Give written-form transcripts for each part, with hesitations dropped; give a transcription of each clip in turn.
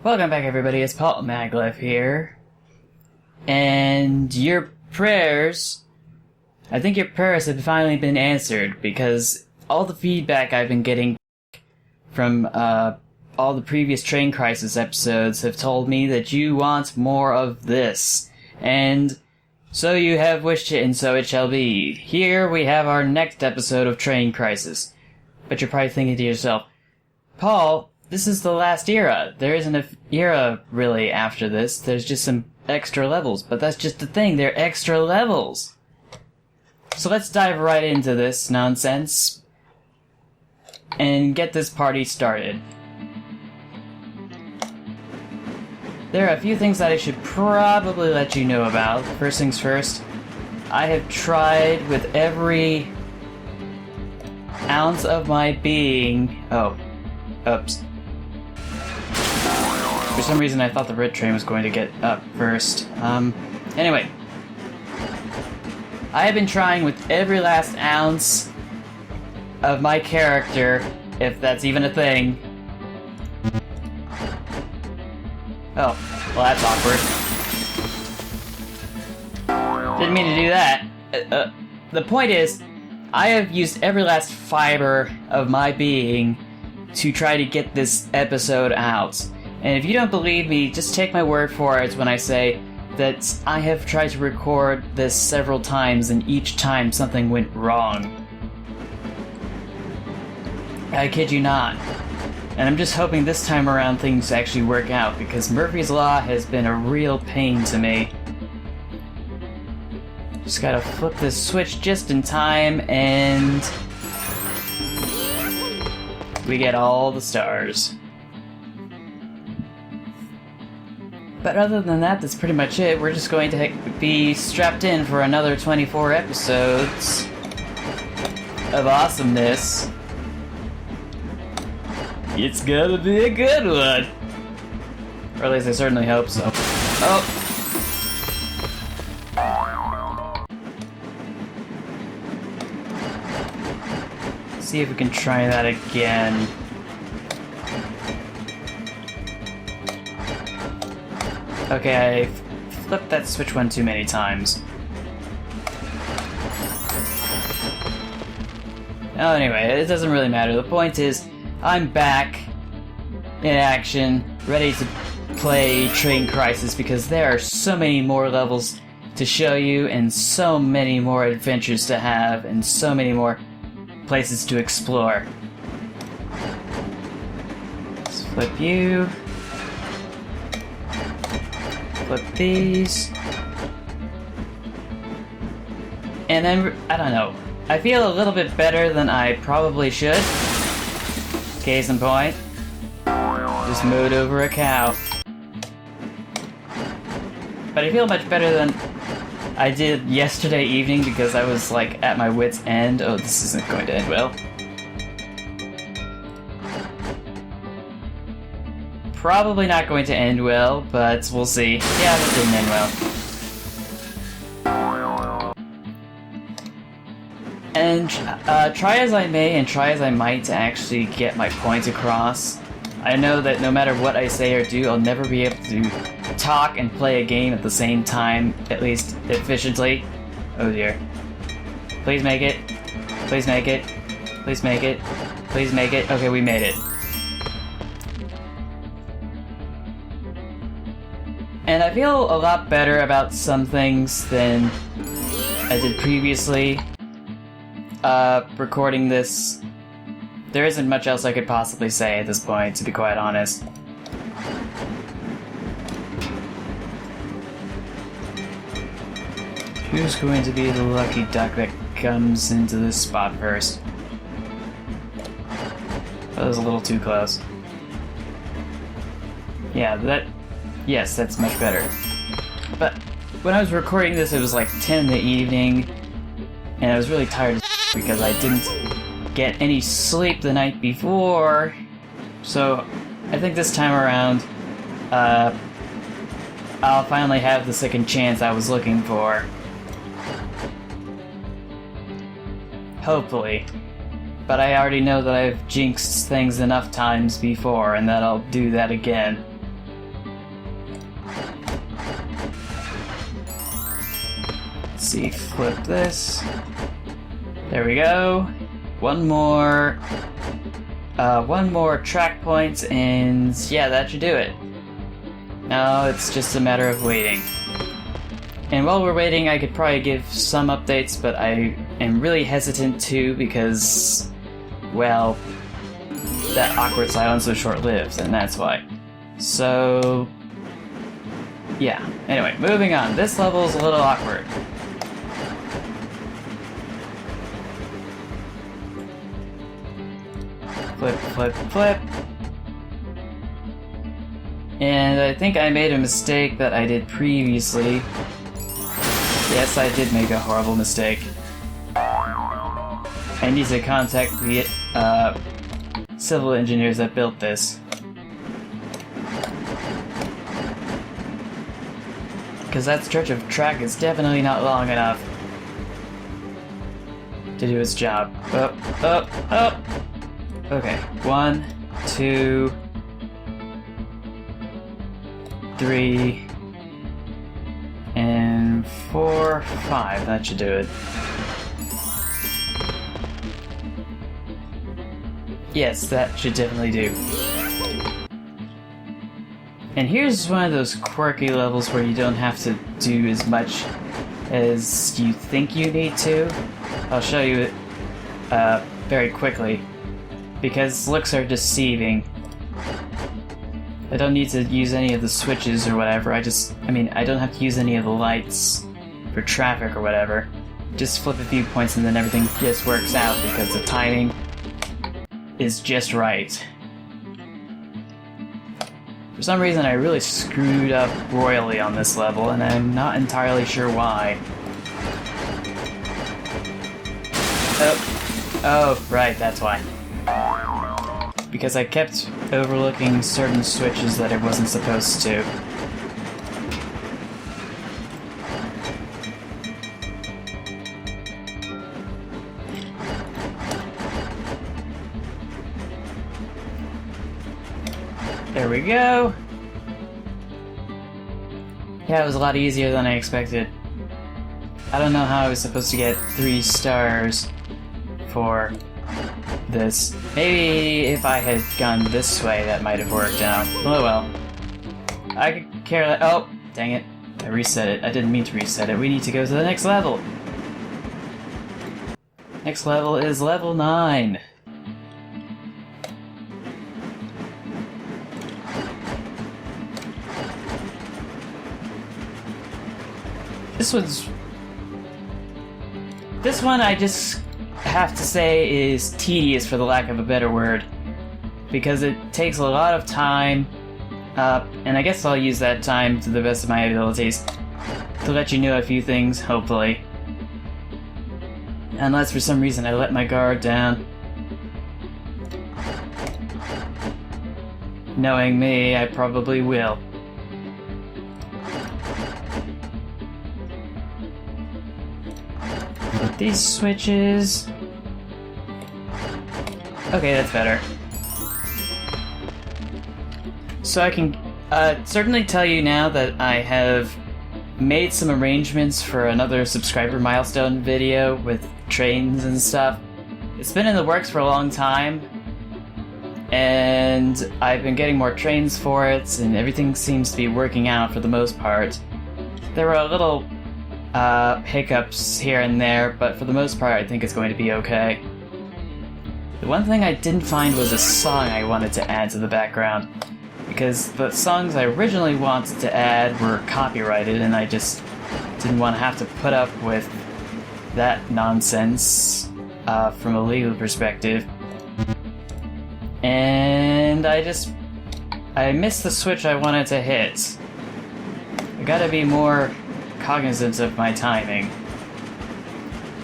Welcome back, everybody. It's Paul Maglev here. And your prayers... I think your prayers have finally been answered, because all the feedback I've been getting from all the previous Train Crisis episodes have told me that you want more of this. And so you have wished it, and so it shall be. Here we have our next episode of Train Crisis. But you're probably thinking to yourself, Paul, this is the last era. There isn't an era, really, after this. There's just some extra levels. But that's just the thing. They're extra levels. So let's dive right into this nonsense and get this party started. There are a few things that I should probably let you know about. First things first, I have tried with every ounce of my being... Oh. Oops. For some reason I thought the red train was going to get up first. Anyway. I have been trying with every last ounce of my character, if that's even a thing. Oh, well that's awkward. Didn't mean to do that. The point is, I have used every last fiber of my being to try to get this episode out. And if you don't believe me, just take my word for it when I say that I have tried to record this several times, and each time something went wrong. I kid you not. And I'm just hoping this time around things actually work out, because Murphy's Law has been a real pain to me. Just gotta flip this switch just in time, and we get all the stars. But other than that, that's pretty much it. We're just going to be strapped in for another 24 episodes of awesomeness. It's gonna be a good one! Or at least I certainly hope so. Oh! See if we can try that again. Okay, I flipped that switch one too many times. Oh, anyway, it doesn't really matter. The point is, I'm back in action, ready to play Train Crisis, because there are so many more levels to show you, and so many more adventures to have, and so many more places to explore. Let's flip you. Flip these. And then, I don't know. I feel a little bit better than I probably should. Case in point. Just mowed over a cow. But I feel much better than I did yesterday evening, because I was like at my wit's end. Oh, this isn't going to end well. Probably not going to end well, but we'll see. Yeah, it didn't end well. And try as I may and try as I might to actually get my point across, I know that no matter what I say or do, I'll never be able to talk and play a game at the same time, at least efficiently. Oh dear. Please make it. Please make it. Please make it. Please make it. Okay, we made it. And I feel a lot better about some things than I did previously. Recording this, there isn't much else I could possibly say at this point, to be quite honest. Who's going to be the lucky duck that comes into this spot first? That was a little too close. Yeah, yes, that's much better. But when I was recording this, it was like 10 in the evening, and I was really tired as because I didn't get any sleep the night before. So I think this time around, I'll finally have the second chance I was looking for. Hopefully. But I already know that I've jinxed things enough times before, and that I'll do that again. Let's see, flip this. There we go. One more track point, and yeah, that should do it. Now it's just a matter of waiting. And while we're waiting, I could probably give some updates, but I am really hesitant to because, well, that awkward silence was short-lived, and that's why. So, yeah. Anyway, moving on. This level is a little awkward. Flip, flip, flip. And I think I made a mistake that I did previously. Yes, I did make a horrible mistake. I need to contact the civil engineers that built this. Because that stretch of track is definitely not long enough to do its job. Up, up, up! Okay, 1, 2, 3, and 4, 5. That should do it. Yes, that should definitely do. And here's one of those quirky levels where you don't have to do as much as you think you need to. I'll show you it very quickly, because looks are deceiving. I don't need to use any of the switches or whatever, I don't have to use any of the lights for traffic or whatever. Just flip a few points and then everything just works out because the timing is just right. For some reason I really screwed up royally on this level, and I'm not entirely sure why. Oh, right, that's why. Because I kept overlooking certain switches that I wasn't supposed to. There we go! Yeah, it was a lot easier than I expected. I don't know how I was supposed to get 3 stars for this. Maybe if I had gone this way, that might have worked out. Oh well. I could care less. Oh, dang it. I reset it. I didn't mean to reset it. We need to go to the next level. Next level is level 9. This one I just have to say is tedious, for the lack of a better word, because it takes a lot of time, and I guess I'll use that time to the best of my abilities to let you know a few things, hopefully. Unless for some reason I let my guard down. Knowing me, I probably will. These switches... Okay, that's better. So I can certainly tell you now that I have made some arrangements for another subscriber milestone video with trains and stuff. It's been in the works for a long time, and I've been getting more trains for it, and everything seems to be working out for the most part. There were a little hiccups here and there, but for the most part I think it's going to be okay. The one thing I didn't find was a song I wanted to add to the background, because the songs I originally wanted to add were copyrighted, and I just didn't want to have to put up with that nonsense from a legal perspective. And I missed the switch I wanted to hit. I gotta be more cognizant of my timing.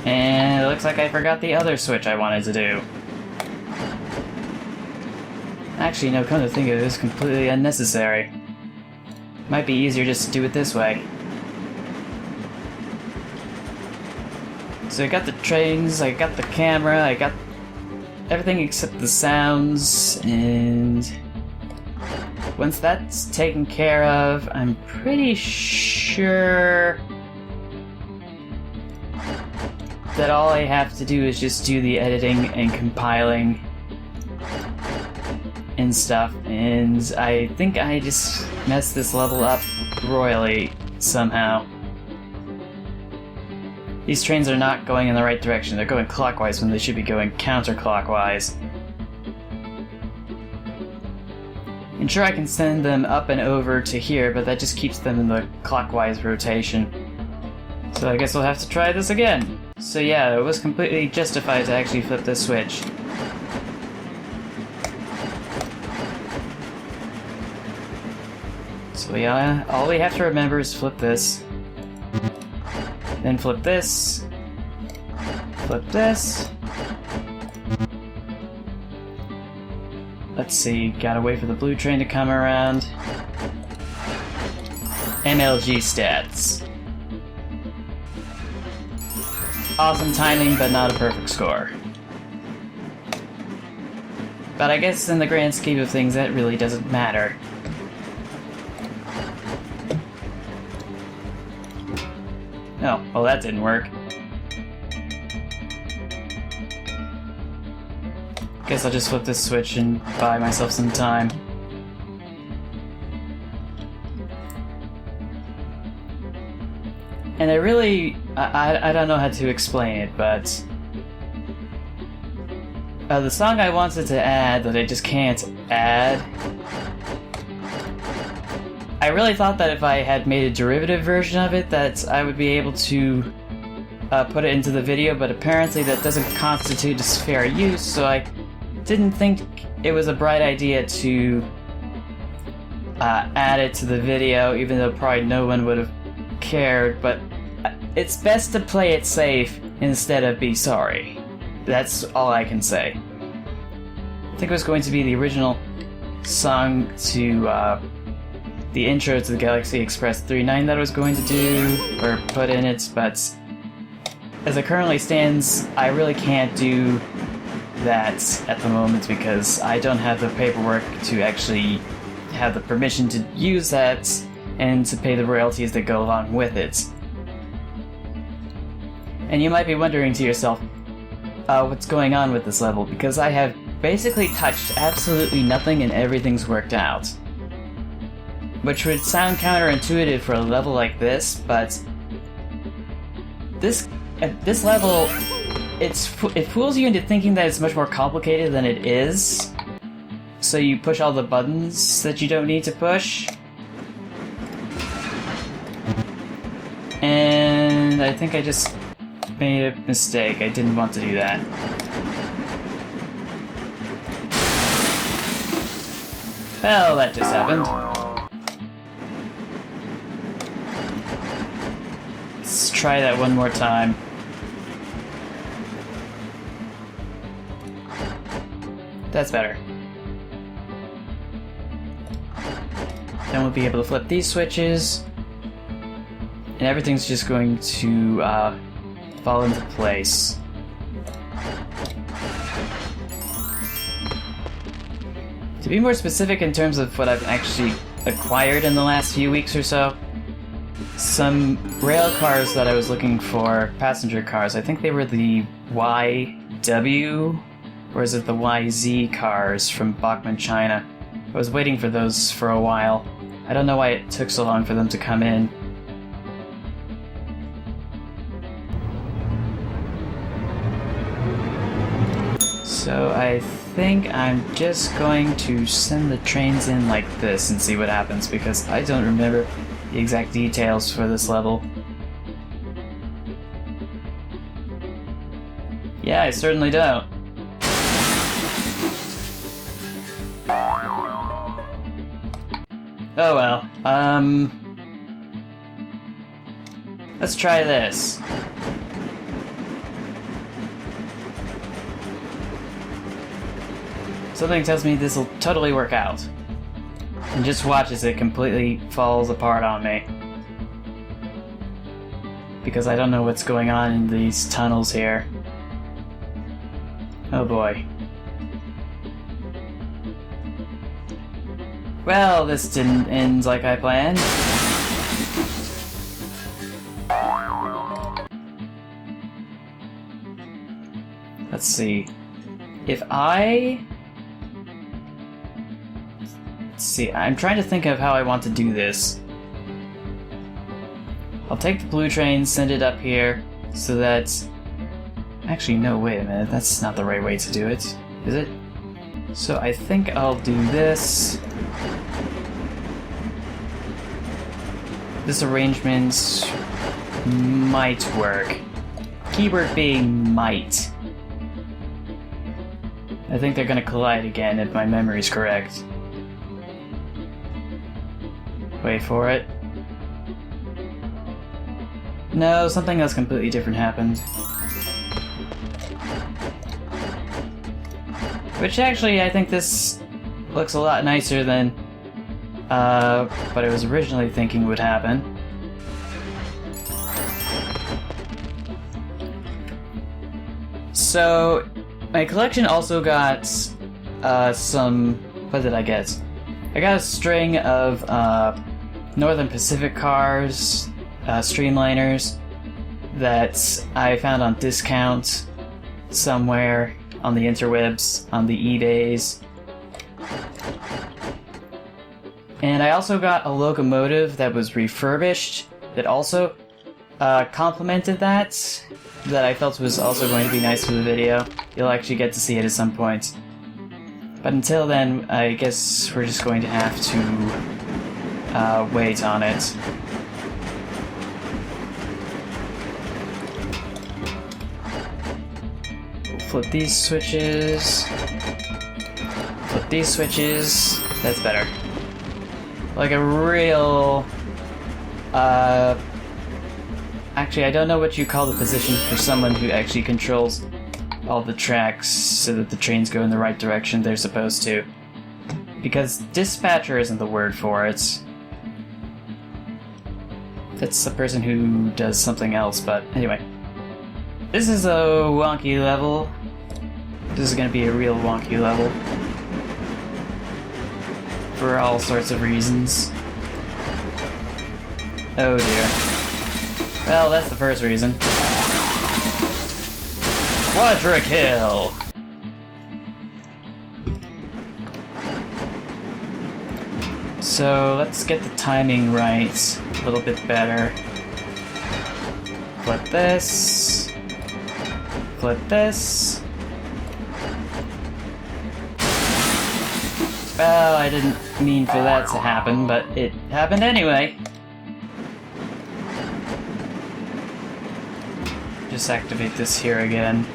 And it looks like I forgot the other switch I wanted to do. Actually, no, come to think of it, it's completely unnecessary. Might be easier just to do it this way. So I got the trains, I got the camera, I got everything except the sounds, and once that's taken care of, I'm pretty sure that all I have to do is just do the editing and compiling and stuff, and I think I just messed this level up royally somehow. These trains are not going in the right direction. They're going clockwise when they should be going counterclockwise. And sure, I can send them up and over to here, but that just keeps them in the clockwise rotation. So I guess we'll have to try this again. So yeah, it was completely justified to actually flip this switch. So yeah, all we have to remember is flip this. Then flip this. Flip this. Let's see, gotta wait for the blue train to come around. MLG stats. Awesome timing, but not a perfect score. But I guess in the grand scheme of things, that really doesn't matter. Oh, well that didn't work. Guess I'll just flip this switch and buy myself some time. And I don't know how to explain it, but the song I wanted to add that I just can't add, I really thought that if I had made a derivative version of it that I would be able to put it into the video, but apparently that doesn't constitute as fair use, so I didn't think it was a bright idea to add it to the video, even though probably no one would have cared, but it's best to play it safe instead of be sorry. That's all I can say. I think it was going to be the original song to the intro to the Galaxy Express 39 that I was going to do, or put in it, but as it currently stands, I really can't do that at the moment because I don't have the paperwork to actually have the permission to use that and to pay the royalties that go along with it. And you might be wondering to yourself, what's going on with this level, because I have basically touched absolutely nothing and everything's worked out. Which would sound counterintuitive for a level like this, but this level, it fools you into thinking that it's much more complicated than it is. So you push all the buttons that you don't need to push. And I think I just made a mistake. I didn't want to do that. Well, that just happened. Let's try that one more time. That's better. Then we'll be able to flip these switches, and everything's just going to fall into place. To be more specific in terms of what I've actually acquired in the last few weeks or so, some rail cars that I was looking for, passenger cars, I think they were the YW, or is it the YZ cars from Bachmann, China. I was waiting for those for a while. I don't know why it took so long for them to come in. So I think I'm just going to send the trains in like this and see what happens, because I don't remember the exact details for this level. Yeah, I certainly don't. Oh well, let's try this. Something tells me this will totally work out. And just watch as it completely falls apart on me. Because I don't know what's going on in these tunnels here. Oh boy. Well, this didn't end like I planned. Let's see. If I... Let's see, I'm trying to think of how I want to do this. I'll take the blue train, send it up here, so that... Actually, no, wait a minute, that's not the right way to do it, is it? So I think I'll do this. This arrangement might work. Keyword being might. I think they're gonna collide again if my memory's correct. Wait for it. No, something else completely different happened. Which actually, I think this looks a lot nicer than what I was originally thinking would happen. So, my collection also got some... What did I get? I got a string of Northern Pacific cars, streamliners, that I found on discount somewhere on the interwebs, on the eBays. And I also got a locomotive that was refurbished that also complemented that I felt was also going to be nice for the video. You'll actually get to see it at some point. But until then, I guess we're just going to have to wait on it. Flip these switches. Flip these switches. That's better. Like a real... Actually, I don't know what you call the position for someone who actually controls all the tracks so that the trains go in the right direction they're supposed to. Because dispatcher isn't the word for it. That's the person who does something else, but anyway. This is a wonky level. This is gonna be a real wonky level. For all sorts of reasons. Oh dear. Well, that's the first reason. Quadra kill! So, let's get the timing right a little bit better. Flip this. Flip this. Well, I didn't mean for that to happen, but it happened anyway. Just activate this here again.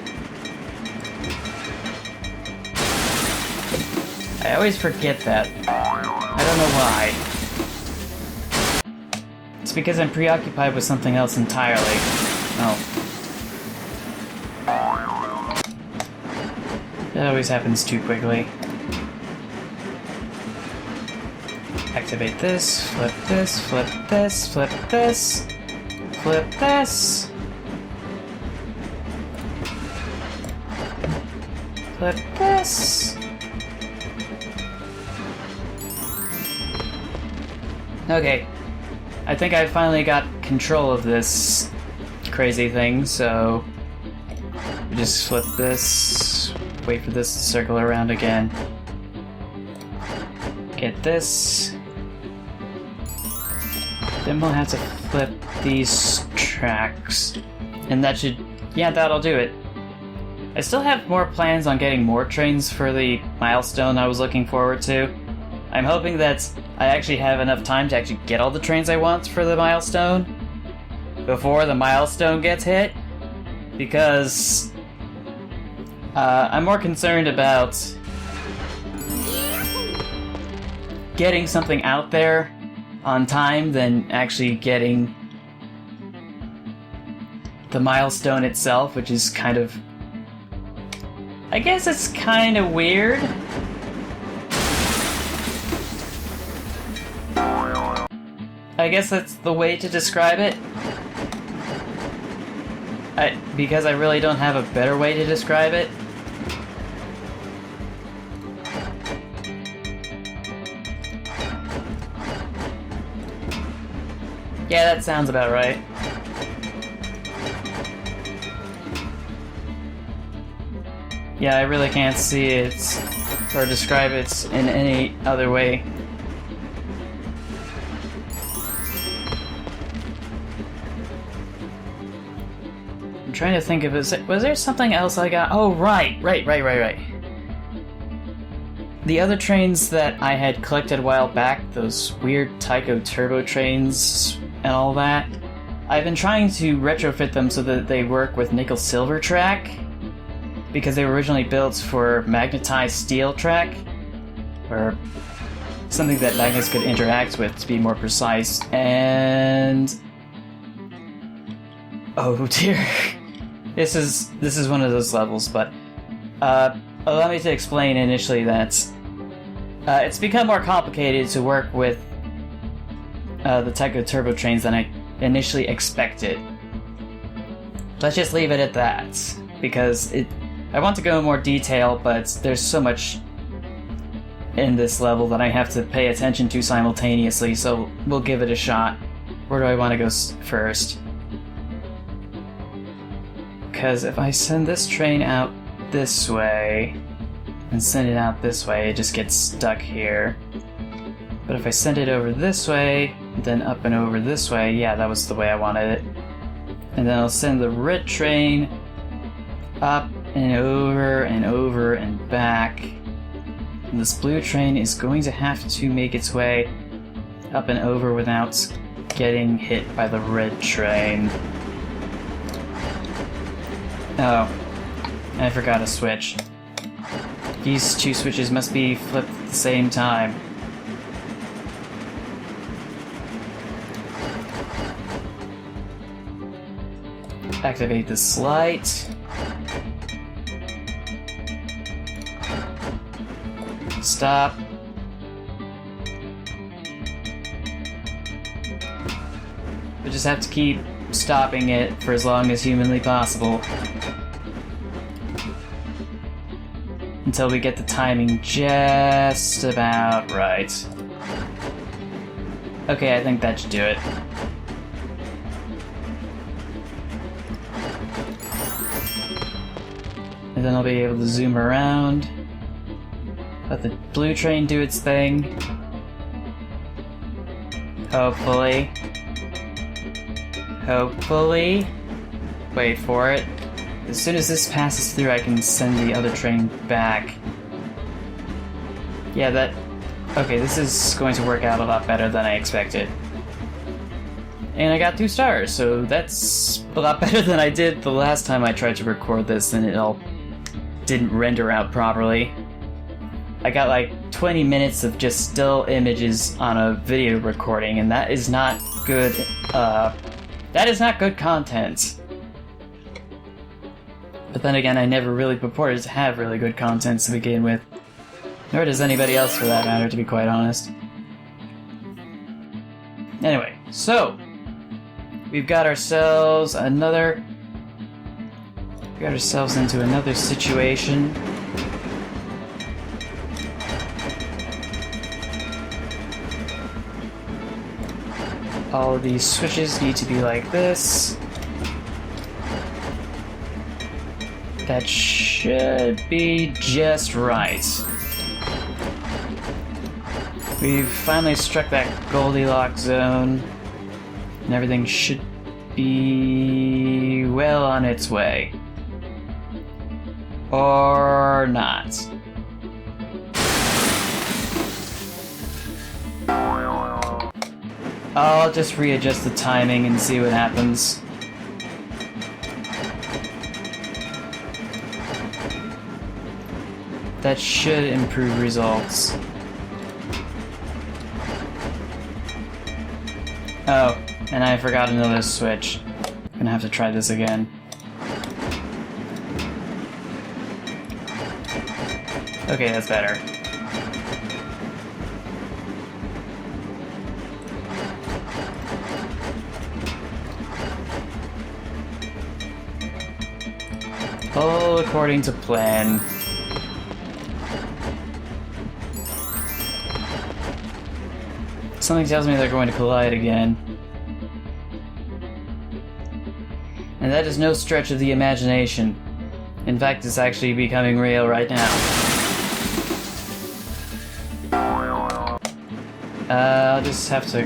I always forget that. I don't know why. It's because I'm preoccupied with something else entirely. Oh. That always happens too quickly. Activate this, flip this, flip this, flip this, flip this. Flip this. Okay. I think I finally got control of this crazy thing, so we just flip this, wait for this to circle around again. Get this. Then we'll have to flip these tracks. And that should... yeah, that'll do it. I still have more plans on getting more trains for the milestone I was looking forward to. I'm hoping that I actually have enough time to actually get all the trains I want for the milestone before the milestone gets hit, because I'm more concerned about getting something out there on time than actually getting the milestone itself, which is kind of... I guess it's kind of weird. I guess that's the way to describe it. Because I really don't have a better way to describe it. Yeah, that sounds about right. Yeah, I really can't see it or describe it in any other way. I'm trying to think of it. Was there something else I got? Oh, right. The other trains that I had collected a while back, those weird Tycho Turbo trains and all that, I've been trying to retrofit them so that they work with nickel silver track, because they were originally built for magnetized steel track, or something that magnets could interact with, to be more precise. And oh dear, this is one of those levels. But allow me to explain initially that it's become more complicated to work with the Tycho Turbo trains than I initially expected. Let's just leave it at that, because I want to go in more detail, but there's so much in this level that I have to pay attention to simultaneously, so we'll give it a shot. Where do I want to go first? Because if I send this train out this way, and send it out this way, it just gets stuck here. But if I send it over this way, then up and over this way, yeah, that was the way I wanted it. And then I'll send the red train up and over and back. And this blue train is going to have to make its way up and over without getting hit by the red train. Oh, I forgot a switch. These two switches must be flipped at the same time. Activate this light. Stop. We just have to keep stopping it for as long as humanly possible. Until we get the timing just about right. Okay, I think that should do it. And then I'll be able to zoom around. Let the blue train do its thing. Hopefully. Hopefully. Wait for it. As soon as this passes through, I can send the other train back. Yeah, okay, this is going to work out a lot better than I expected. And I got 2 stars, so that's a lot better than I did the last time I tried to record this, and it all didn't render out properly. I got like 20 minutes of just still images on a video recording, and that is not good, that is not good content. But then again, I never really purported to have really good content to begin with. Nor does anybody else for that matter, to be quite honest. Anyway, so we've got ourselves into another situation. All of these switches need to be like this. That should be just right. We've finally struck that Goldilocks zone, and everything should be well on its way. Or not. I'll just readjust the timing and see what happens. That should improve results. Oh, and I forgot another switch. I'm gonna have to try this again. Okay, that's better. All according to plan. Something tells me they're going to collide again. And that is no stretch of the imagination. In fact, it's actually becoming real right now. I'll just have to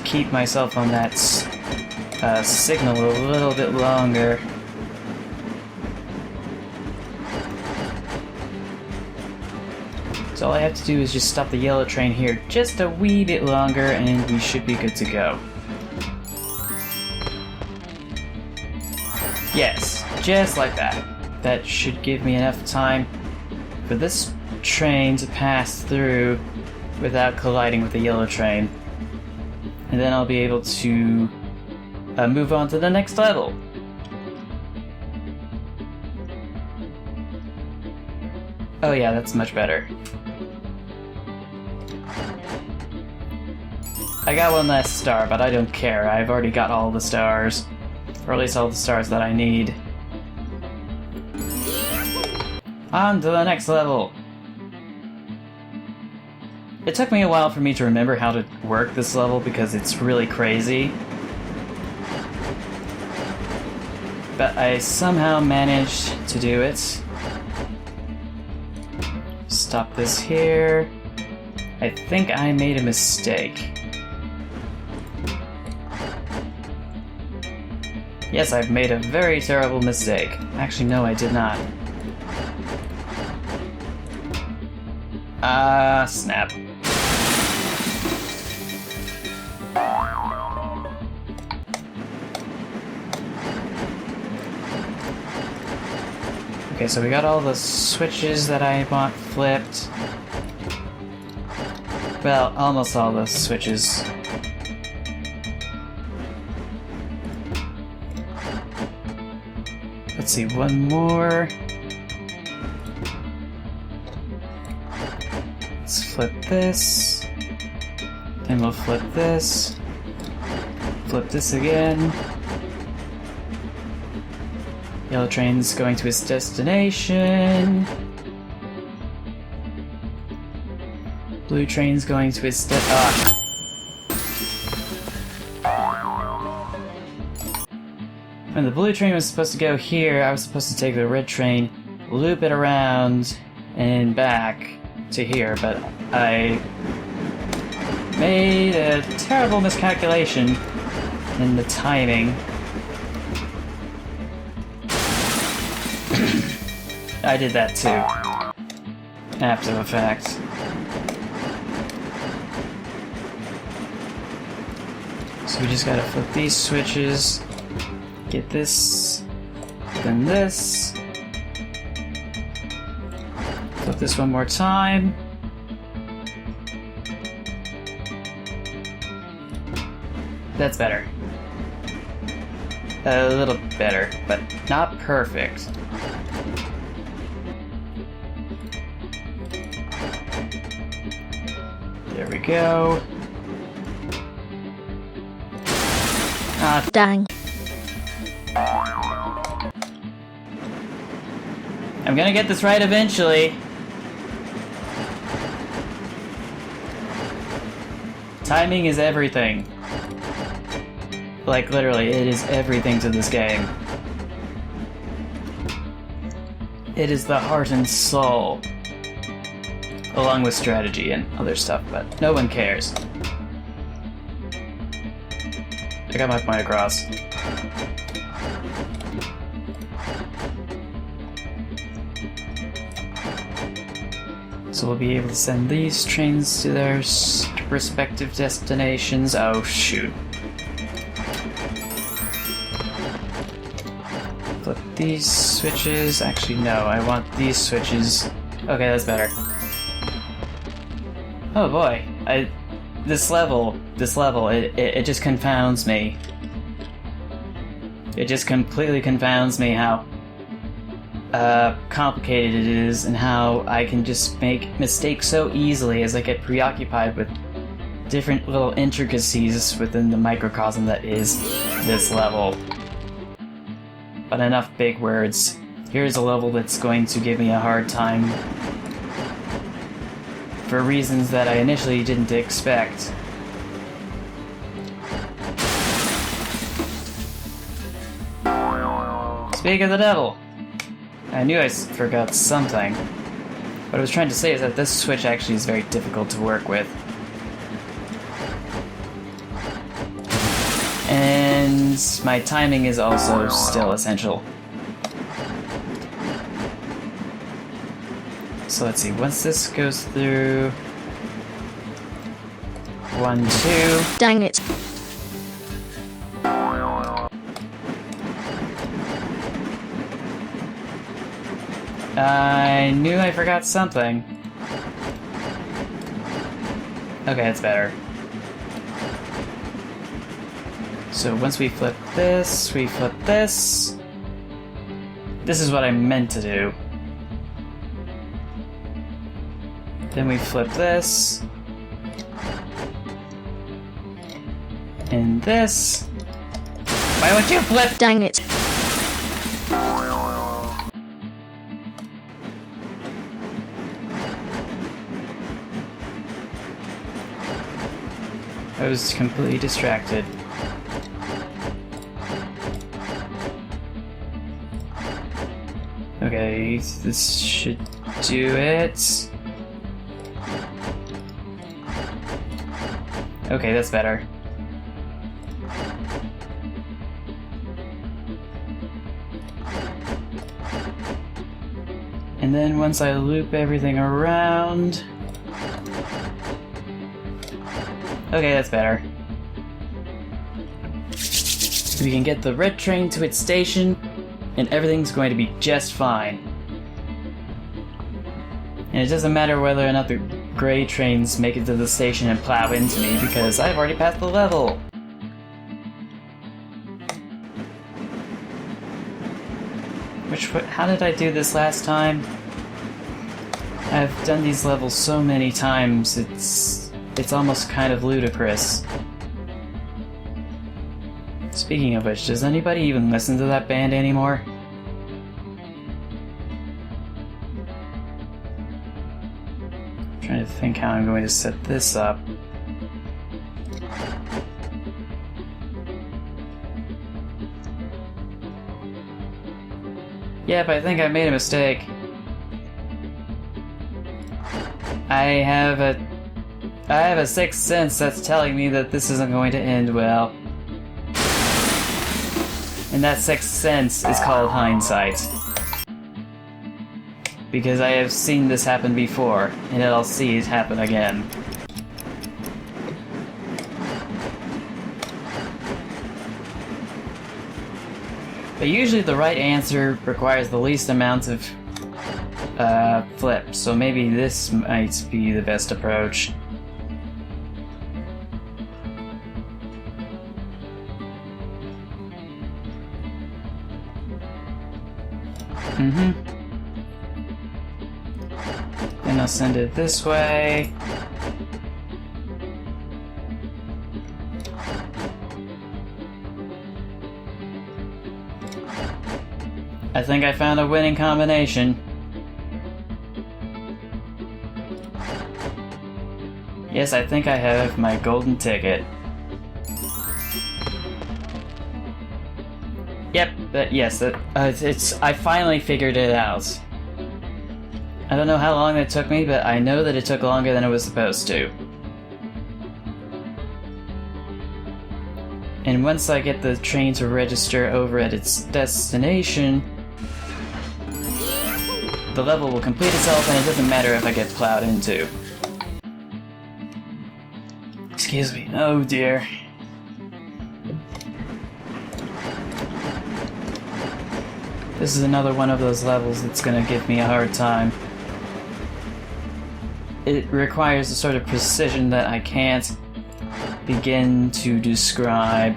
keep myself on that signal a little bit longer. So all I have to do is just stop the yellow train here just a wee bit longer and we should be good to go. Yes, just like that. That should give me enough time for this train to pass through without colliding with the yellow train. And then I'll be able to move on to the next level. Oh yeah, that's much better. I got one last star, but I don't care. I've already got all the stars. Or at least all the stars that I need. On to the next level! It took me a while for me to remember how to work this level because it's really crazy. But I somehow managed to do it. Stop this here. I think I made a mistake. Yes, I've made a very terrible mistake. Actually, no, I did not. Snap. Okay, so we got all the switches that I want flipped. Well, almost all the switches. Let's see, one more. Let's flip this. Then we'll flip this. Flip this again. Yellow train's going to its destination. Blue train's going to its When the blue train was supposed to go here, I was supposed to take the red train, loop it around, and back to here, but I made a terrible miscalculation in the timing. I did that too, after the fact. So we just gotta flip these switches. Get this, then this. Flip this one more time. That's better. A little better, but not perfect. There we go. Dang. I'm gonna get this right eventually. Timing is everything. Like, literally, it is everything to this game. It is the heart and soul. Along with strategy and other stuff, but no one cares. I got my point across. So we'll be able to send these trains to their respective destinations. Oh, shoot. Flip these switches. Actually, no, I want these switches. Okay, that's better. Oh boy, this level, it just confounds me. It just completely confounds me how complicated it is and how I can just make mistakes so easily as I get preoccupied with different little intricacies within the microcosm that is this level. But enough big words. Here's a level that's going to give me a hard time for reasons that I initially didn't expect. Speak of the devil! I knew I forgot something. What I was trying to say is that this switch actually is very difficult to work with. And my timing is also still essential. So let's see, once this goes through... 1, 2... Dang it. I knew I forgot something. Okay, that's better. So once we flip this, we flip this. This is what I meant to do. Then we flip this. And this. Why won't you flip? Dang it. I was completely distracted. Okay, this should do it. Okay, that's better. And then once I loop everything around... Okay, that's better. We can get the red train to its station, and everything's going to be just fine. And it doesn't matter whether or not the gray trains make it to the station and plow into me, because I've already passed the level! How did I do this last time? I've done these levels so many times, it's almost kind of ludicrous. Speaking of which, does anybody even listen to that band anymore? I'm trying to think how I'm going to set this up. Yep, I think I made a mistake. I have a sixth sense that's telling me that this isn't going to end well. And that sixth sense is called hindsight. Because I have seen this happen before, and I'll see it happen again. But usually the right answer requires the least amount of flips, so maybe this might be the best approach. Then I'll send it this way. I think I found a winning combination. Yes, I think I have my golden ticket. Yep, I finally figured it out. I don't know how long it took me, but I know that it took longer than it was supposed to. And once I get the train to register over at its destination, the level will complete itself and it doesn't matter if I get plowed into. Excuse me. Oh dear. This is another one of those levels that's gonna give me a hard time. It requires a sort of precision that I can't begin to describe.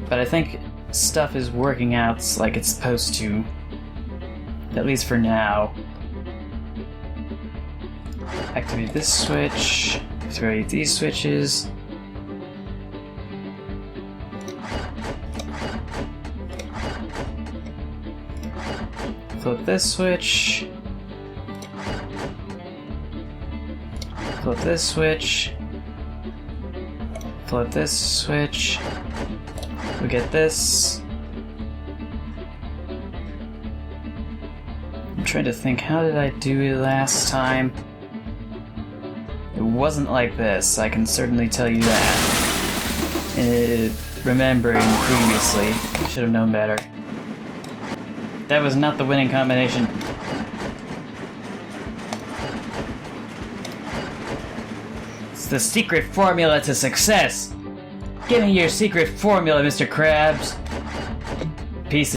But I think stuff is working out like it's supposed to. At least for now. Activate this switch. Activate these switches. Flip this switch. Flip this switch. Flip this switch. We get this. trying to think, how did I do it last time? It wasn't like this, I can certainly tell you that. Remembering previously, I should have known better. That was not the winning combination. It's the secret formula to success! Give me your secret formula, Mr. Krabs! Peace.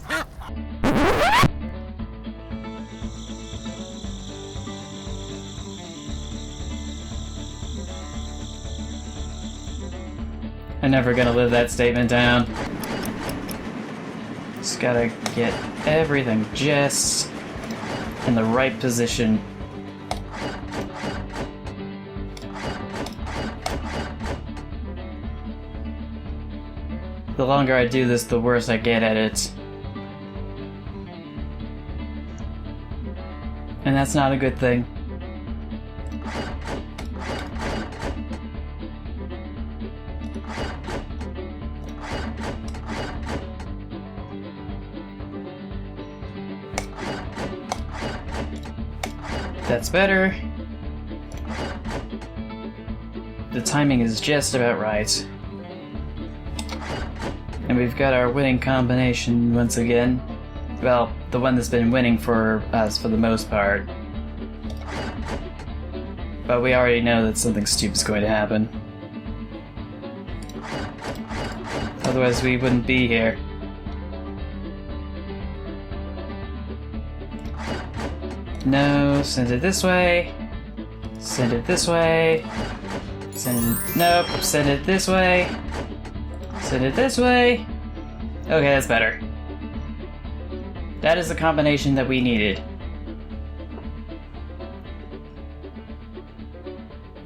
I'm never gonna live that statement down. Just gotta get everything just in the right position. The longer I do this, the worse I get at it. And that's not a good thing. That's better. The timing is just about right. And we've got our winning combination once again. Well, the one that's been winning for us for the most part. But we already know that something stupid's going to happen. Otherwise we wouldn't be here. No, send it this way. Send it this way. Nope, send it this way. Send it this way. Okay, that's better. That is the combination that we needed.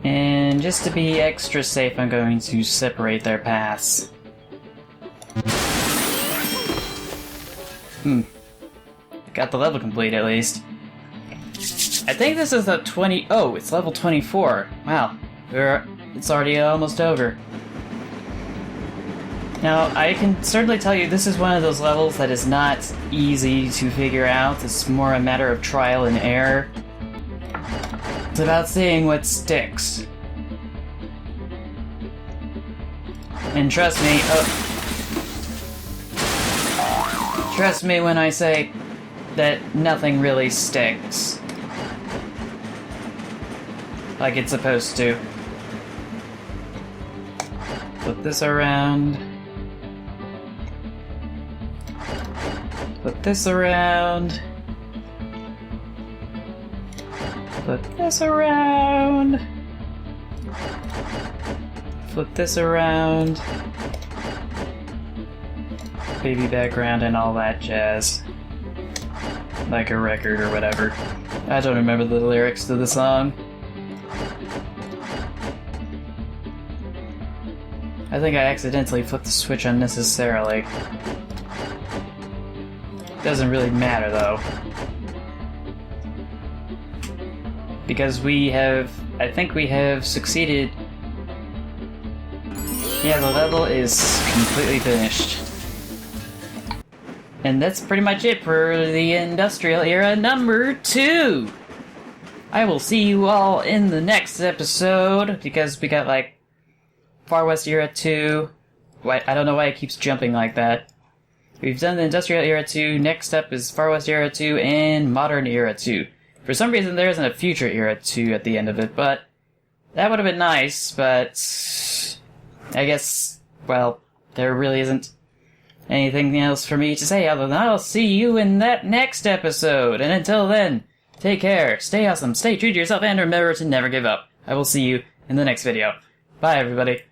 And just to be extra safe, I'm going to separate their paths. Got the level complete at least. I think this is a 20... Oh, it's level 24. Wow. It's already almost over. Now, I can certainly tell you this is one of those levels that is not easy to figure out. It's more a matter of trial and error. It's about seeing what sticks. And trust me... Trust me when I say that nothing really sticks. Like it's supposed to. Flip this around. Flip this around. Flip this around. Flip this around. Baby background and all that jazz. Like a record or whatever. I don't remember the lyrics to the song. I think I accidentally flipped the switch unnecessarily. Doesn't really matter though. Because I think we have succeeded. Yeah, the level is completely finished. And that's pretty much it for the Industrial Era number 2! I will see you all in the next episode, because we got like Far West Era 2. I don't know why it keeps jumping like that. We've done the Industrial Era 2, next up is Far West Era 2 and Modern Era 2. For some reason there isn't a Future Era 2 at the end of it, but that would have been nice, but I guess, well, there really isn't anything else for me to say other than I'll see you in that next episode. And until then, take care, stay awesome, stay true to yourself, and remember to never give up. I will see you in the next video. Bye, everybody.